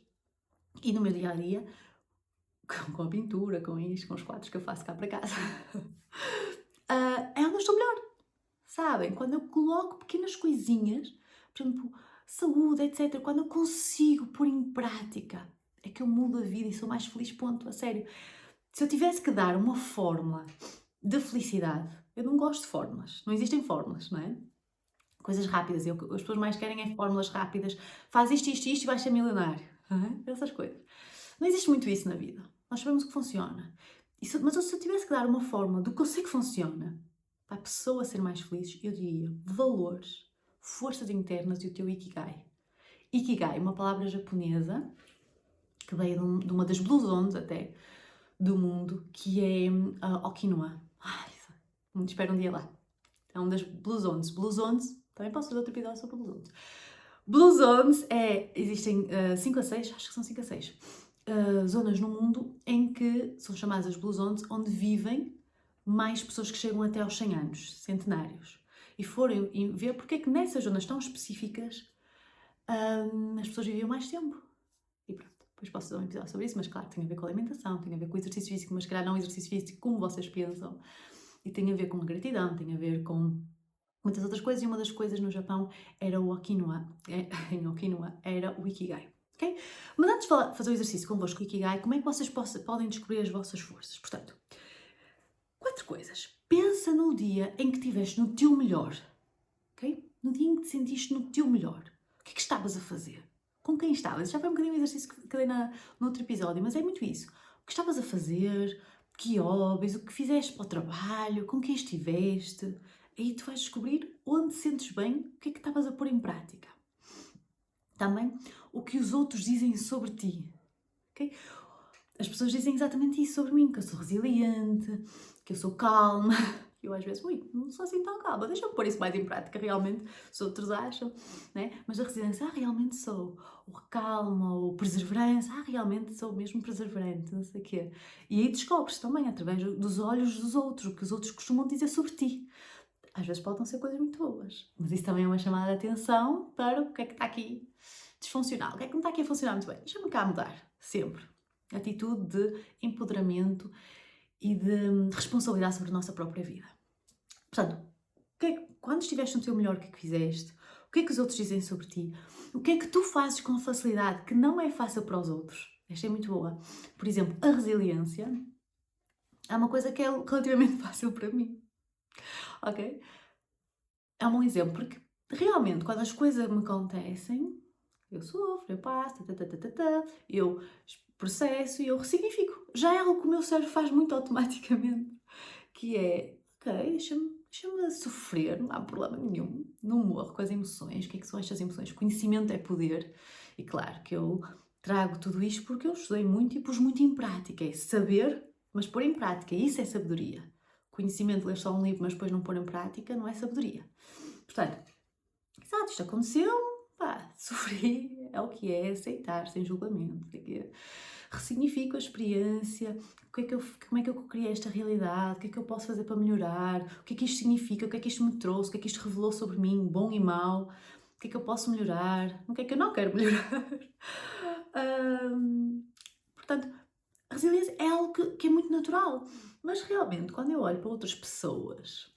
e no meu dia-a-dia, com a pintura, com isto, com os quadros que eu faço cá para casa, é onde eu estou melhor, sabem? Quando eu coloco pequenas coisinhas, por exemplo, saúde, etc. Quando eu consigo pôr em prática, é que eu mudo a vida e sou mais feliz, ponto, a sério. Se eu tivesse que dar uma fórmula de felicidade, eu não gosto de fórmulas, não existem fórmulas, não é? Coisas rápidas, as pessoas mais querem é fórmulas rápidas, faz isto e vais ser milionário, essas coisas. Não existe muito isso na vida, nós sabemos que funciona. Mas se eu tivesse que dar uma fórmula do que eu sei que funciona, para a pessoa ser mais feliz, eu diria valores, forças internas e o teu Ikigai. Ikigai é uma palavra japonesa que veio de uma das Blue Zones até do mundo, que é Okinawa. Espero um dia lá. É uma das Blue Zones. Blue Zones, também posso fazer outro episódio sobre Blue Zones. Blue Zones existem 5 a 6, acho que são 5 a 6, zonas no mundo em que são chamadas as Blue Zones, onde vivem mais pessoas que chegam até aos 100 anos, centenários. E forem ver porque é que nessas zonas tão específicas as pessoas viviam mais tempo. E pronto, depois posso dar um episódio sobre isso, mas claro, tem a ver com a alimentação, tem a ver com o exercício físico, mas se calhar não o exercício físico como vocês pensam. E tem a ver com a gratidão, tem a ver com muitas outras coisas, e uma das coisas no Japão era o Okinawa, em Okinawa, era o Ikigai. Okay? Mas antes de fazer o exercício convosco, o Ikigai, como é que vocês podem descobrir as vossas forças? Portanto, 4 coisas. Pensa no dia em que estiveste no teu melhor. Okay? No dia em que te sentiste no teu melhor. O que é que estavas a fazer? Com quem estavas? Já foi um bocadinho o exercício que dei no outro episódio, mas é muito isso. O que estavas a fazer? Que hobbies? O que fizeste para o trabalho? Com quem estiveste? Aí tu vais descobrir onde sentes bem, o que é que estavas a pôr em prática. Também o que os outros dizem sobre ti. Okay? As pessoas dizem exatamente isso sobre mim, que eu sou resiliente, que eu sou calma. Eu às vezes, não sou assim tão calma, deixa-me pôr isso mais em prática, realmente, os outros acham, né? Mas a resiliência, realmente sou. O calma, o perseverança, realmente sou mesmo perseverante, não sei o quê. E aí descobres também, através dos olhos dos outros, o que os outros costumam dizer sobre ti. Às vezes podem ser coisas muito boas, mas isso também é uma chamada de atenção para o que é que está aqui disfuncional, o que é que não está aqui a funcionar muito bem. Deixa-me cá mudar, sempre. Atitude de empoderamento e de responsabilidade sobre a nossa própria vida. Portanto, quando estiveste no teu melhor, o que é que fizeste? O que é que os outros dizem sobre ti? O que é que tu fazes com facilidade que não é fácil para os outros? Esta é muito boa. Por exemplo, a resiliência é uma coisa que é relativamente fácil para mim. Ok? É um bom exemplo, porque realmente quando as coisas me acontecem, eu sofro, eu passo, eu processo e eu ressignifico. Já é algo que o meu cérebro faz muito automaticamente, que é, ok, deixa-me sofrer, não há problema nenhum, não morro com as emoções. O que é que são estas emoções? Conhecimento é poder. E claro que eu trago tudo isto porque eu estudei muito e pus muito em prática. É saber, mas pôr em prática. Isso é sabedoria. Conhecimento, ler só um livro, mas depois não pôr em prática, não é sabedoria. Portanto, exato, isto aconteceu, pá, sofri, é o que é, aceitar, sem julgamento, ressignifico a experiência, como é que eu criei esta realidade, o que é que eu posso fazer para melhorar, o que é que isto significa, o que é que isto me trouxe, o que é que isto revelou sobre mim, bom e mau, o que é que eu posso melhorar, o que é que eu não quero melhorar. Portanto, a resiliência é algo que é muito natural, mas realmente, quando eu olho para outras pessoas,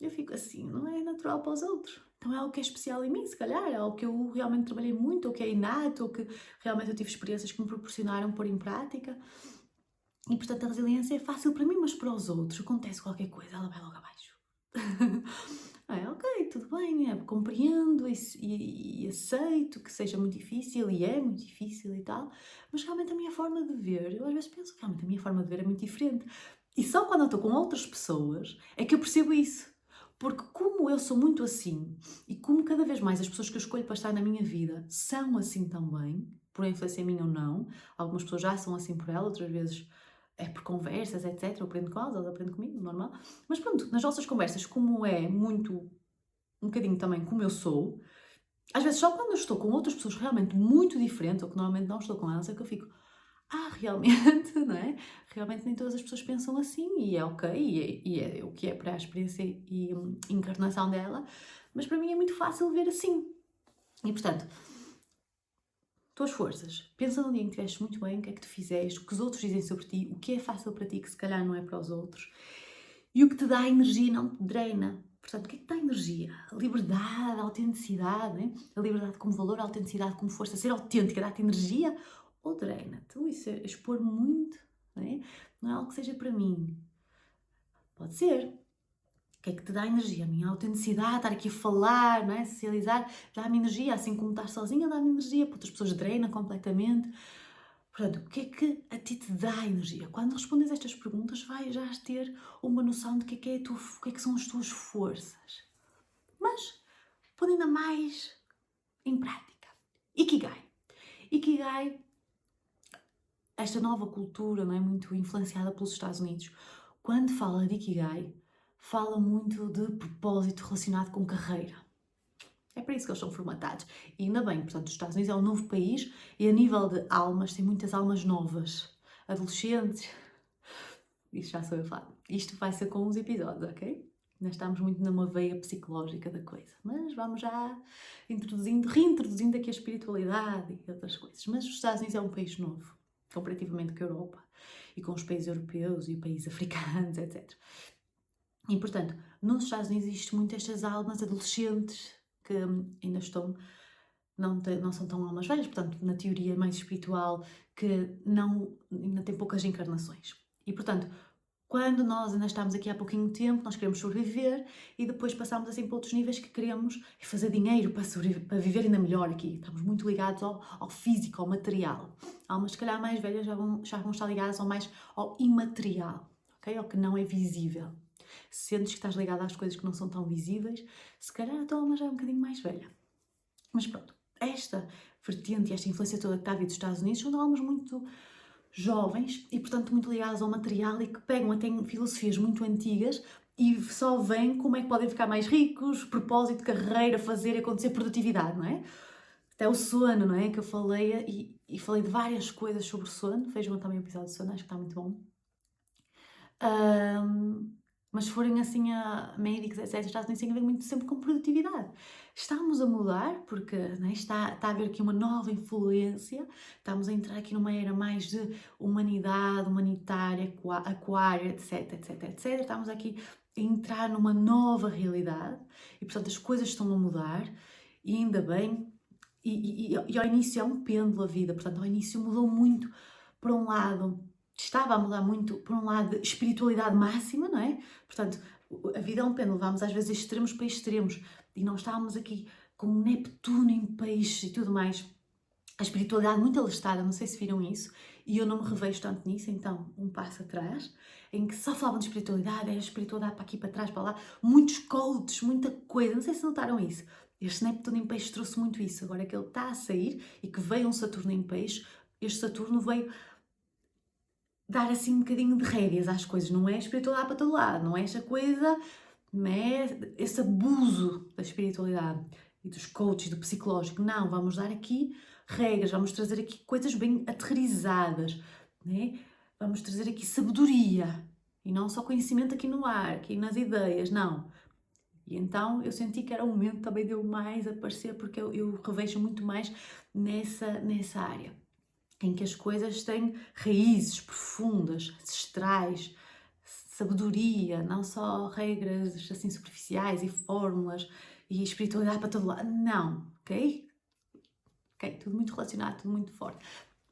eu fico assim, não é natural para os outros. Então é algo que é especial em mim, se calhar, é algo que eu realmente trabalhei muito, ou que é inato, ou que realmente eu tive experiências que me proporcionaram pôr em prática. E portanto a resiliência é fácil para mim, mas para os outros acontece qualquer coisa, ela vai logo abaixo. Ok, tudo bem, compreendo e aceito que seja muito difícil, e é muito difícil e tal, mas realmente a minha forma de ver, eu às vezes penso que realmente a minha forma de ver é muito diferente. E só quando eu estou com outras pessoas é que eu percebo isso. Porque como eu sou muito assim, e como cada vez mais as pessoas que eu escolho para estar na minha vida são assim também, por influência minha ou não, algumas pessoas já são assim por ela, outras vezes é por conversas, etc. Eu aprendo com elas, elas aprendem comigo, normal. Mas pronto, nas nossas conversas, como é muito, um bocadinho também como eu sou, às vezes só quando eu estou com outras pessoas realmente muito diferentes, ou que normalmente não estou com elas, é que eu fico, realmente, não é? Realmente nem todas as pessoas pensam assim, e é ok, e é o que é para a experiência e encarnação dela, mas para mim é muito fácil ver assim. E portanto, tuas forças. Pensa num dia em que estiveste muito bem, o que é que tu fizeste, o que os outros dizem sobre ti, o que é fácil para ti que se calhar não é para os outros. E o que te dá energia e não te drena. Portanto, o que é que dá energia? A liberdade, a autenticidade, né? A liberdade como valor, a autenticidade como força. Ser autêntica dá-te energia ou drena-te? Isso é expor muito, né? Não é algo que seja para mim. Pode ser. O que é que te dá energia? A minha autenticidade, estar aqui a falar, não é? Socializar, dá-me energia, assim como estar sozinha dá-me energia, para outras pessoas drena completamente. Portanto, o que é que a ti te dá energia? Quando respondes estas perguntas, vais já ter uma noção de o que é que são as tuas forças. Mas, pondo ainda mais em prática. Ikigai. Ikigai, esta nova cultura, não é, muito influenciada pelos Estados Unidos, quando fala de Ikigai, fala muito de propósito relacionado com carreira. É para isso que eles são formatados. E ainda bem, portanto, os Estados Unidos é um novo país e a nível de almas, tem muitas almas novas. Adolescentes. Isso já sou eu a falar. Isto vai ser com uns episódios, ok? Nós estamos muito numa veia psicológica da coisa. Mas vamos já reintroduzindo aqui a espiritualidade e outras coisas. Mas os Estados Unidos é um país novo, comparativamente com a Europa e com os países europeus e países africanos, etc. E, portanto, nos Estados Unidos existe muito estas almas adolescentes que ainda estão, não são tão almas velhas, portanto, na teoria mais espiritual, que ainda tem poucas encarnações. E, portanto, quando nós ainda estamos aqui há pouquinho tempo, nós queremos sobreviver e depois passamos assim para outros níveis que queremos fazer dinheiro para viver ainda melhor aqui. Estamos muito ligados ao físico, ao material. Almas, se calhar, mais velhas já vão estar ligadas mais ao imaterial, ok? Ao que não é visível. Se sentes que estás ligada às coisas que não são tão visíveis, se calhar a tua alma já é um bocadinho mais velha. Mas pronto, esta vertente e esta influência toda que está a vir dos Estados Unidos são de almas muito jovens e, portanto, muito ligadas ao material e que pegam até em filosofias muito antigas e só vem como é que podem ficar mais ricos, propósito, carreira, fazer acontecer, produtividade, não é? Até o sono, não é? Que eu falei e falei de várias coisas sobre o sono. Vejam também o episódio de sono, acho que está muito bom. Mas se forem assim a médicos, etc., Estados Unidos tem a ver muito sempre com produtividade. Estamos a mudar, porque né, está a haver aqui uma nova influência, estamos a entrar aqui numa era mais de humanidade, humanitária, aquária, etc, etc, etc. Estamos aqui a entrar numa nova realidade e, portanto, as coisas estão a mudar e ainda bem. E ao início é um pêndulo a vida, portanto, ao início mudou muito para um lado, estava a mudar muito para um lado de espiritualidade máxima, não é? Portanto, a vida é um pêndulo, vamos às vezes extremos para extremos e não estávamos aqui com Neptuno em peixe e tudo mais. A espiritualidade muito alistada, não sei se viram isso, e eu não me revejo tanto nisso, então um passo atrás, em que só falavam de espiritualidade, era espiritualidade para aqui, para trás, para lá, muitos coaches, muita coisa, não sei se notaram isso. Este Neptuno em peixe trouxe muito isso, agora que ele está a sair e que veio um Saturno em peixe, este Saturno veio dar assim um bocadinho de rédeas às coisas, não é espiritualidade para todo lado, não é esta coisa, não é esse abuso da espiritualidade e dos coaches, do psicológico, não, vamos dar aqui regras, vamos trazer aqui coisas bem aterrizadas, né? Vamos trazer aqui sabedoria e não só conhecimento aqui no ar, aqui nas ideias, não. E então eu senti que era o momento também de eu mais aparecer, porque eu revejo muito mais nessa área, em que as coisas têm raízes profundas, ancestrais, sabedoria, não só regras assim superficiais e fórmulas e espiritualidade para todo lado, não, ok? Ok, tudo muito relacionado, tudo muito forte.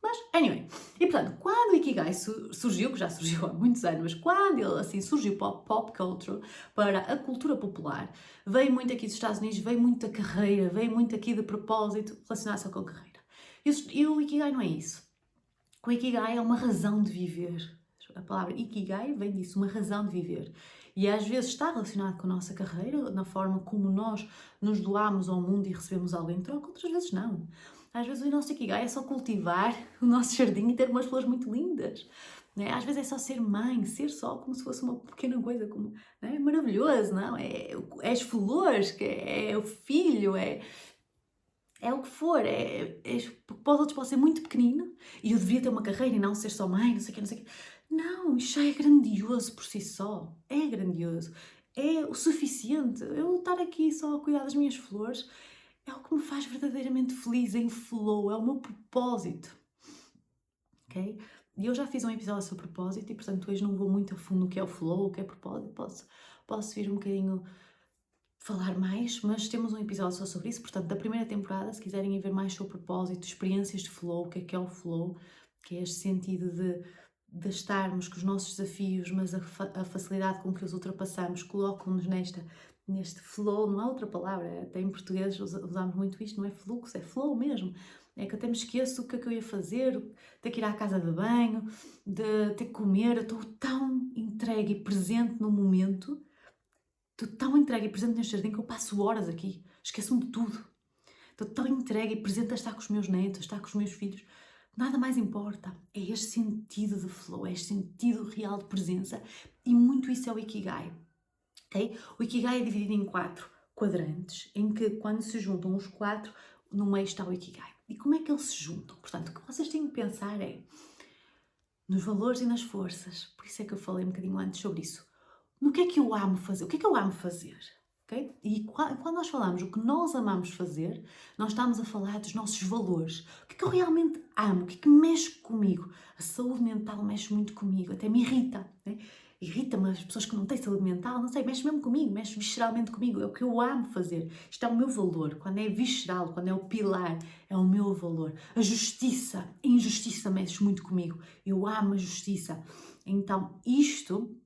Mas, anyway, e portanto, quando o Ikigai surgiu, que já surgiu há muitos anos, mas quando ele assim surgiu para a pop culture, para a cultura popular, veio muito aqui dos Estados Unidos, veio muito da carreira, veio muito aqui de propósito relacionado só com a carreira. E o Ikigai não é isso. O Ikigai é uma razão de viver. A palavra Ikigai vem disso, uma razão de viver. E às vezes está relacionado com a nossa carreira, na forma como nós nos doamos ao mundo e recebemos algo em troca, outras vezes não. Às vezes o nosso Ikigai é só cultivar o nosso jardim e ter umas flores muito lindas. Né? Às vezes é só ser mãe, ser só como se fosse uma pequena coisa, como, né? Maravilhoso, não? É as flores, que é o filho, é o que for, para os outros pode ser muito pequenino e eu deveria ter uma carreira e não ser só mãe, não sei o quê, não sei o quê. Não, isto já é grandioso por si só, é grandioso, é o suficiente. Eu estar aqui só a cuidar das minhas flores é o que me faz verdadeiramente feliz, em flow, é o meu propósito, ok? E eu já fiz um episódio sobre propósito e portanto hoje não vou muito a fundo no que é o flow, o que é propósito, posso vir um bocadinho falar mais, mas temos um episódio só sobre isso, portanto, da primeira temporada, se quiserem ver mais sobre propósito, experiências de flow, o que é o flow, que é este sentido de estarmos com os nossos desafios, mas a facilidade com que os ultrapassamos, colocam-nos neste flow, não há outra palavra, até em português usamos muito isto, não é fluxo, é flow mesmo. É que até me esqueço o que é que eu ia fazer, ter que ir à casa de banho, de ter que comer, eu estou tão entregue e presente no momento. Estou tão entregue e presente neste jardim que eu passo horas aqui. Esqueço-me de tudo. Estou tão entregue e presente a estar com os meus netos, a estar com os meus filhos. Nada mais importa. É este sentido de flow, é este sentido real de presença. E muito isso é o Ikigai. Okay? O Ikigai é dividido em 4 quadrantes, em que quando se juntam os 4, no meio está o Ikigai. E como é que eles se juntam? Portanto, o que vocês têm que pensar é nos valores e nas forças. Por isso é que eu falei um bocadinho antes sobre isso. No que é que eu amo fazer? O que é que eu amo fazer? Okay? E quando nós falamos o que nós amamos fazer, nós estamos a falar dos nossos valores. O que é que eu realmente amo? O que é que mexe comigo? A saúde mental mexe muito comigo, até me irrita. Né? Irrita-me as pessoas que não têm saúde mental, não sei, mexe mesmo comigo, mexe visceralmente comigo. É o que eu amo fazer. Isto é o meu valor. Quando é visceral, quando é o pilar, é o meu valor. A justiça, a injustiça mexe muito comigo. Eu amo a justiça. Então, isto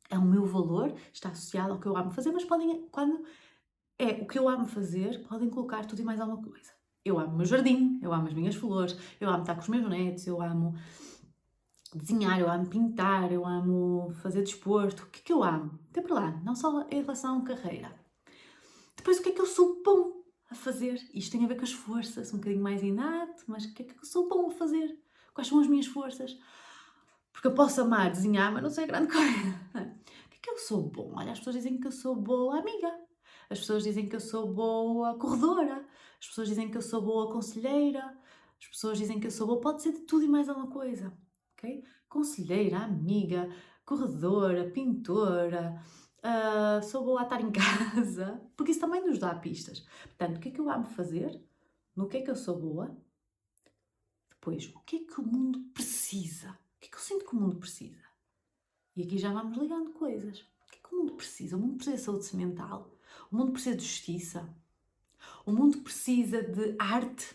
é o meu valor, está associado ao que eu amo fazer, mas podem, quando é o que eu amo fazer, podem colocar tudo e mais alguma coisa. Eu amo o meu jardim, eu amo as minhas flores, eu amo estar com os meus netos, eu amo desenhar, eu amo pintar, eu amo fazer desporto. O que é que eu amo? Até para lá, não só em relação à carreira. Depois, o que é que eu sou bom a fazer? Isto tem a ver com as forças, um bocadinho mais inato, mas o que é que eu sou bom a fazer? Quais são as minhas forças? Porque eu posso amar desenhar, mas não sei grande coisa. O que eu sou bom? Olha, as pessoas dizem que eu sou boa amiga, as pessoas dizem que eu sou boa corredora, as pessoas dizem que eu sou boa conselheira, as pessoas dizem que eu sou boa, pode ser de tudo e mais alguma coisa, ok? Conselheira, amiga, corredora, pintora, sou boa a estar em casa, porque isso também nos dá pistas. Portanto, o que é que eu amo fazer? No que é que eu sou boa? Depois, o que é que o mundo precisa? O que é que eu sinto que o mundo precisa? E aqui já vamos ligando coisas. O que é que o mundo precisa? O mundo precisa de saúde mental. O mundo precisa de justiça. O mundo precisa de arte.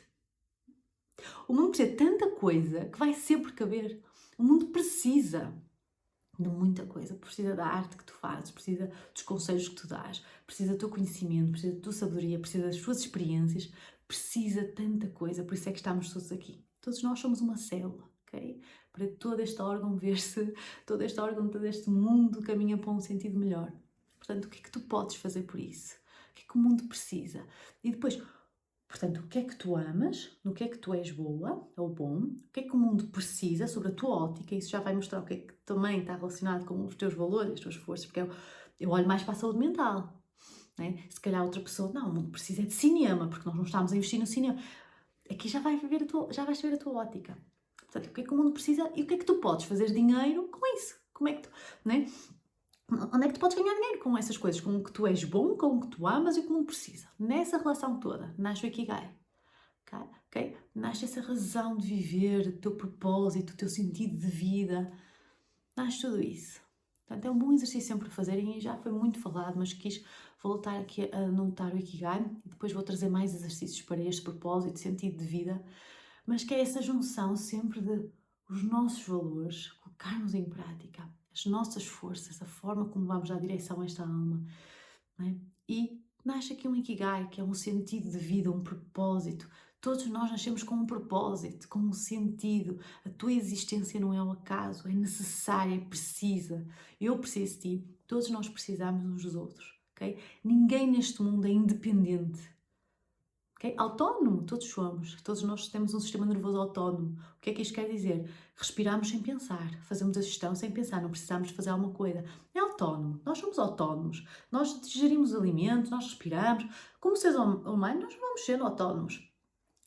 O mundo precisa de tanta coisa que vai sempre caber. O mundo precisa de muita coisa. Precisa da arte que tu fazes, precisa dos conselhos que tu dás, precisa do teu conhecimento, precisa da tua sabedoria, precisa das tuas experiências, precisa de tanta coisa. Por isso é que estamos todos aqui. Todos nós somos uma célula, ok? Para todo este órgão ver-se, todo este órgão, todo este mundo caminha para um sentido melhor. Portanto, o que é que tu podes fazer por isso? O que é que o mundo precisa? E depois, portanto, o que é que tu amas, no que é que tu és boa ou bom, o que é que o mundo precisa sobre a tua ótica, isso já vai mostrar o que é que também está relacionado com os teus valores, as tuas forças, porque eu olho mais para a saúde mental, né? Se calhar outra pessoa, não, o mundo precisa é de cinema, porque nós não estamos a investir no cinema. Aqui já vais ver a tua ótica. Portanto, o que é que o mundo precisa e o que é que tu podes fazer dinheiro com isso? Como é que tu, né? Onde é que tu podes ganhar dinheiro com essas coisas? Com o que tu és bom, com o que tu amas e o que o mundo precisa. Nessa relação toda, nasce o Ikigai. Okay? Nasce essa razão de viver, o teu propósito, o teu sentido de vida. Nasce tudo isso. Portanto, é um bom exercício sempre a fazerem e já foi muito falado, mas quis voltar aqui a anotar o Ikigai e depois vou trazer mais exercícios para este propósito, sentido de vida, mas que é essa junção sempre de os nossos valores, colocarmos em prática as nossas forças, a forma como vamos dar direção a esta alma, não é? E nasce aqui um Ikigai, que é um sentido de vida, um propósito. Todos nós nascemos com um propósito, com um sentido. A tua existência não é um acaso, é necessária, é precisa. Eu preciso de ti, todos nós precisamos uns dos outros, ok? Ninguém neste mundo é independente. Okay? Autónomo, todos nós temos um sistema nervoso autónomo. O que é que isto quer dizer? Respiramos sem pensar, fazemos a gestão sem pensar, não precisamos de fazer alguma coisa. É autónomo, nós somos autónomos, nós digerimos alimentos, nós respiramos. Como seres humanos, nós vamos sendo autónomos.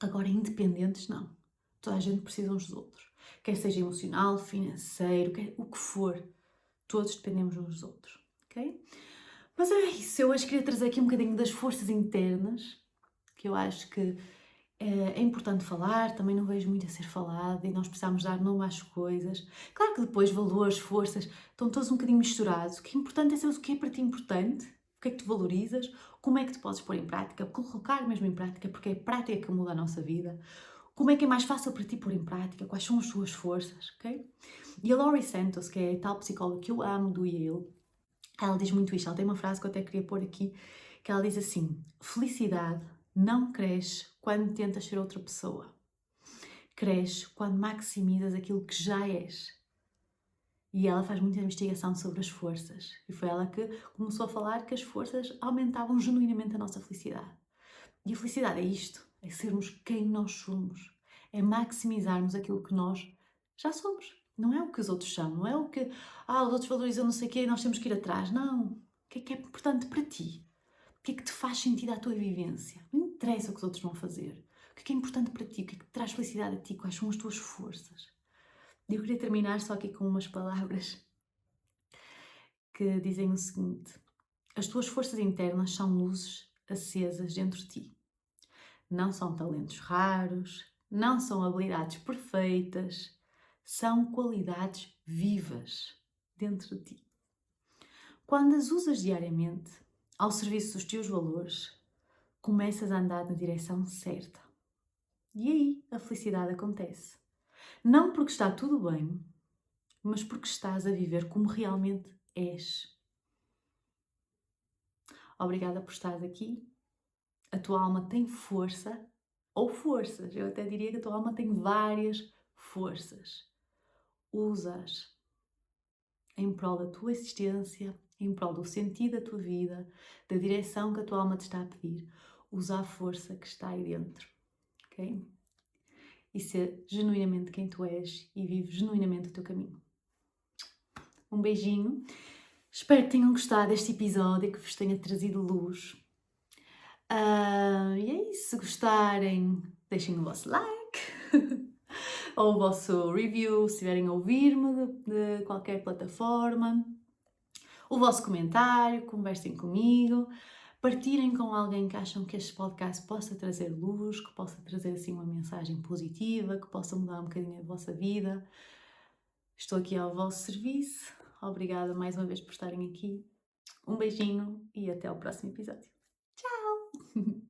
Agora, independentes, não. Toda a gente precisa uns dos outros. Quer seja emocional, financeiro, quer o que for. Todos dependemos uns dos outros, ok? Mas é isso, eu hoje queria trazer aqui um bocadinho das forças internas, que eu acho que é importante falar, também não vejo muito a ser falado e nós precisamos dar nome às coisas. Claro que depois valores, forças, estão todos um bocadinho misturados. O que é importante é saber o que é para ti importante, o que é que tu valorizas, como é que tu podes pôr em prática, colocar mesmo em prática, porque é a prática que muda a nossa vida. Como é que é mais fácil para ti pôr em prática, quais são as tuas forças, ok? E a Laurie Santos, que é a tal psicóloga que eu amo do Yale, ela diz muito isto, ela tem uma frase que eu até queria pôr aqui, que ela diz assim: felicidade não cresce quando tentas ser outra pessoa. Cresce quando maximizas aquilo que já és. E ela faz muita investigação sobre as forças. E foi ela que começou a falar que as forças aumentavam genuinamente a nossa felicidade. E a felicidade é isto, é sermos quem nós somos. É maximizarmos aquilo que nós já somos. Não é o que os outros são, não é o que os outros valorizam não sei o quê e nós temos que ir atrás. Não. O que é importante para ti? O que é que te faz sentido à tua vivência? Não interessa o que os outros vão fazer. O que é importante para ti? O que é que te traz felicidade a ti? Quais são as tuas forças? E eu queria terminar só aqui com umas palavras que dizem o seguinte: as tuas forças internas são luzes acesas dentro de ti. Não são talentos raros, não são habilidades perfeitas, são qualidades vivas dentro de ti. Quando as usas diariamente, ao serviço dos teus valores, começas a andar na direção certa. E aí a felicidade acontece. Não porque está tudo bem, mas porque estás a viver como realmente és. Obrigada por estares aqui. A tua alma tem força, ou forças. Eu até diria que a tua alma tem várias forças. Usa-as em prol da tua existência, em prol do sentido da tua vida, da direção que a tua alma te está a pedir. Usa a força que está aí dentro, ok? E ser genuinamente quem tu és e vive genuinamente o teu caminho. Um beijinho. Espero que tenham gostado deste episódio e que vos tenha trazido luz. E é isso, se gostarem, deixem o vosso like ou o vosso review, se estiverem a ouvir-me de qualquer plataforma, o vosso comentário, conversem comigo, partilhem com alguém que acham que este podcast possa trazer luz, que possa trazer assim uma mensagem positiva, que possa mudar um bocadinho a vossa vida. Estou aqui ao vosso serviço. Obrigada mais uma vez por estarem aqui. Um beijinho e até ao próximo episódio. Tchau!